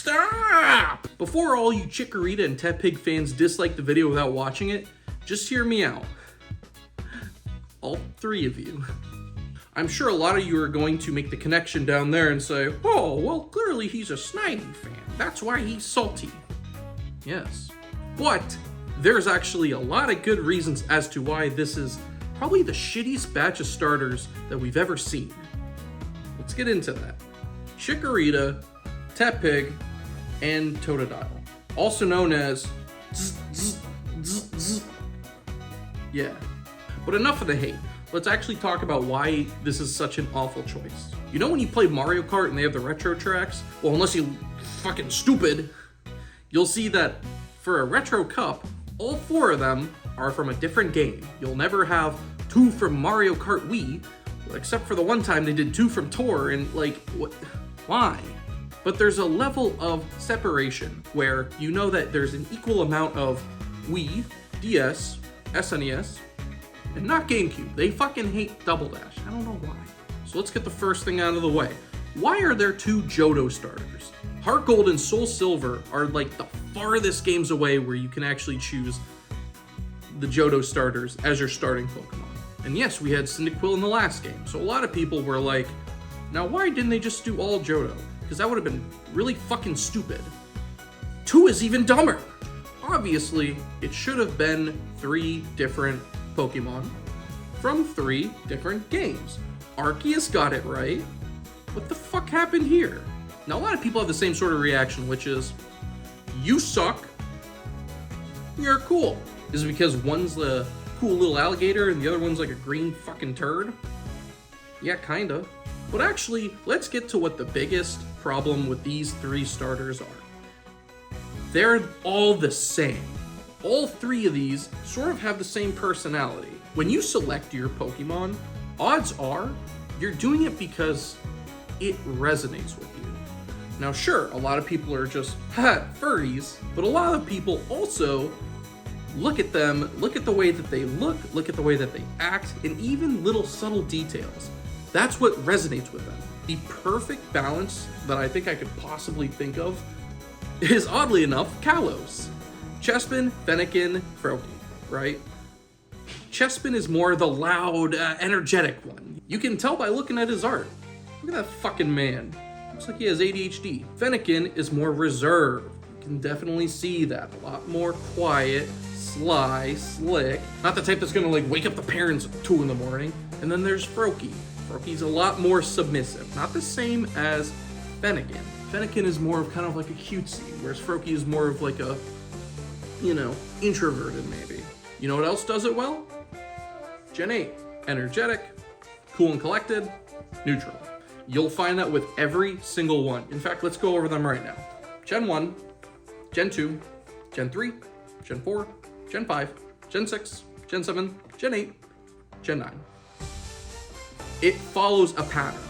Stop! Before all you Chikorita and Tepig fans dislike the video without watching it, just hear me out. All three of you. I'm sure a lot of you are going to make the connection down there and say, oh, well, clearly he's a Snivy fan. That's why he's salty. Yes. But there's actually a lot of good reasons as to why this is probably the shittiest batch of starters that we've ever seen. Let's get into that. Chikorita, Tepig, and Totodile. Also known as Yeah. But enough of the hate. Let's actually talk about why this is such an awful choice. You know when you play Mario Kart and they have the retro tracks? Well, unless you fucking stupid, you'll see that for a retro cup, all 4 of them are from a different game. You'll never have 2 from Mario Kart Wii, except for the one time they did 2 from Tour, and like, what? Why? But there's a level of separation where you know that there's an equal amount of Wii, DS, SNES, and not GameCube. They fucking hate Double Dash. I don't know why. So let's get the first thing out of the way. Why are there 2 Johto starters? Heart Gold and Soul Silver are like the farthest games away where you can actually choose the Johto starters as your starting Pokemon. And yes, we had Cyndaquil in the last game. So a lot of people were like, now why didn't they just do all Johto? Because that would have been really fucking stupid. 2 is even dumber. Obviously, it should have been 3 different Pokemon from 3 different games. Arceus got it right. What the fuck happened here? Now, a lot of people have the same sort of reaction, which is, you suck, you're cool. Is it because one's the cool little alligator and the other one's like a green fucking turd? Yeah, kinda. But actually, let's get to what the biggest problem with these 3 starters are. They're all the same. All 3 of these sort of have the same personality. When you select your Pokemon, odds are you're doing it because it resonates with you. Now sure, a lot of people are just, furries, but a lot of people also look at them, look at the way that they look at the way that they act, and even little subtle details. That's what resonates with them. The perfect balance that I think I could possibly think of is, oddly enough, Kalos. Chespin, Fennekin, Froakie, right? Chespin is more the loud, energetic one. You can tell by looking at his art. Look at that fucking man. Looks like he has ADHD. Fennekin is more reserved. You can definitely see that. A lot more quiet, sly, slick. Not the type that's gonna like wake up the parents at 2 in the morning. And then there's Froakie. Froakie's a lot more submissive. Not the same as Fennekin. Fennekin is more of kind of like a cutesy, whereas Froakie is more of like a, you know, introverted maybe. You know what else does it well? Gen 8. Energetic, cool and collected, neutral. You'll find that with every single one. In fact, let's go over them right now. Gen 1, Gen 2, Gen 3, Gen 4, Gen 5, Gen 6, Gen 7, Gen 8, Gen 9. It follows a pattern.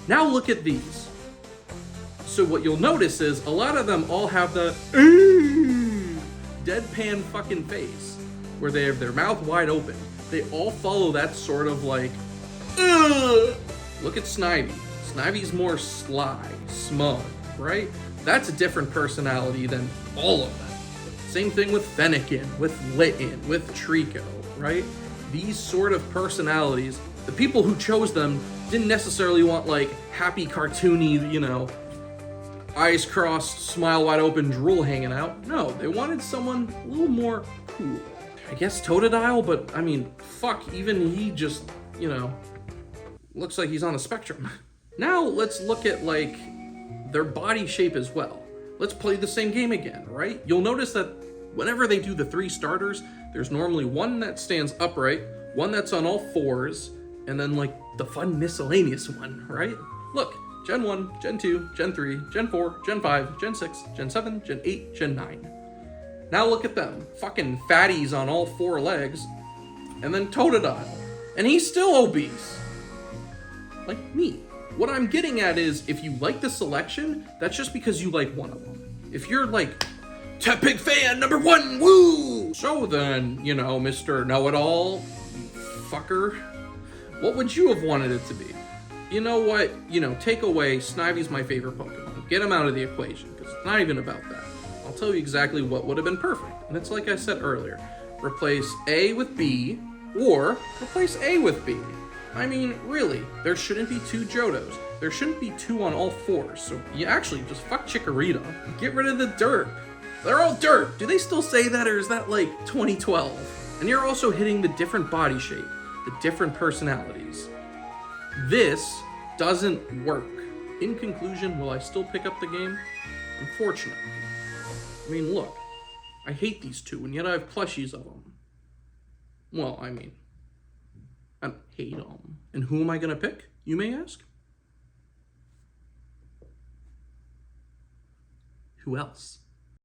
Now look at these. So what you'll notice is a lot of them all have the deadpan fucking face where they have their mouth wide open. They all follow that sort of like, Look at Snivy. Snivy's more sly, smug, right? That's a different personality than all of them. Same thing with Fennekin, with Litten, with Trico, right? These sort of personalities, the people who chose them didn't necessarily want like happy, cartoony, you know, eyes crossed, smile wide open, drool hanging out. No, they wanted someone a little more cool. I guess Totodile, but I mean, fuck, even he just, you know, looks like he's on a spectrum. Now let's look at like their body shape as well. Let's play the same game again, right? You'll notice that whenever they do the 3 starters, there's normally one that stands upright, one that's on all 4s, and then like the fun miscellaneous one, right? Look, Gen 1, Gen 2, Gen 3, Gen 4, Gen 5, Gen 6, Gen 7, Gen 8, Gen 9. Now look at them, fucking fatties on all 4 legs, and then Totodile, and he's still obese. Like me. What I'm getting at is, if you like the selection, that's just because you like one of them. If you're like, Tepig fan number 1, woo! So then, you know, Mr. Know-It-All, fucker, what would you have wanted it to be? You know what? You know, take away, Snivy's my favorite Pokemon. Get them out of the equation, because it's not even about that. I'll tell you exactly what would have been perfect. And it's like I said earlier. Replace A with B, or replace A with B. I mean, really, there shouldn't be 2 Johtos. There shouldn't be 2 on all 4s, so you actually just fuck Chikorita. Get rid of the derp. They're all derp. Do they still say that, or is that like 2012? And you're also hitting the different body shape, the different personalities. This doesn't work. In conclusion, will I still pick up the game? Unfortunately. I mean, look, I hate these 2, and yet I have plushies of them. Well, I mean, I don't hate them. And who am I gonna pick, you may ask? Who else?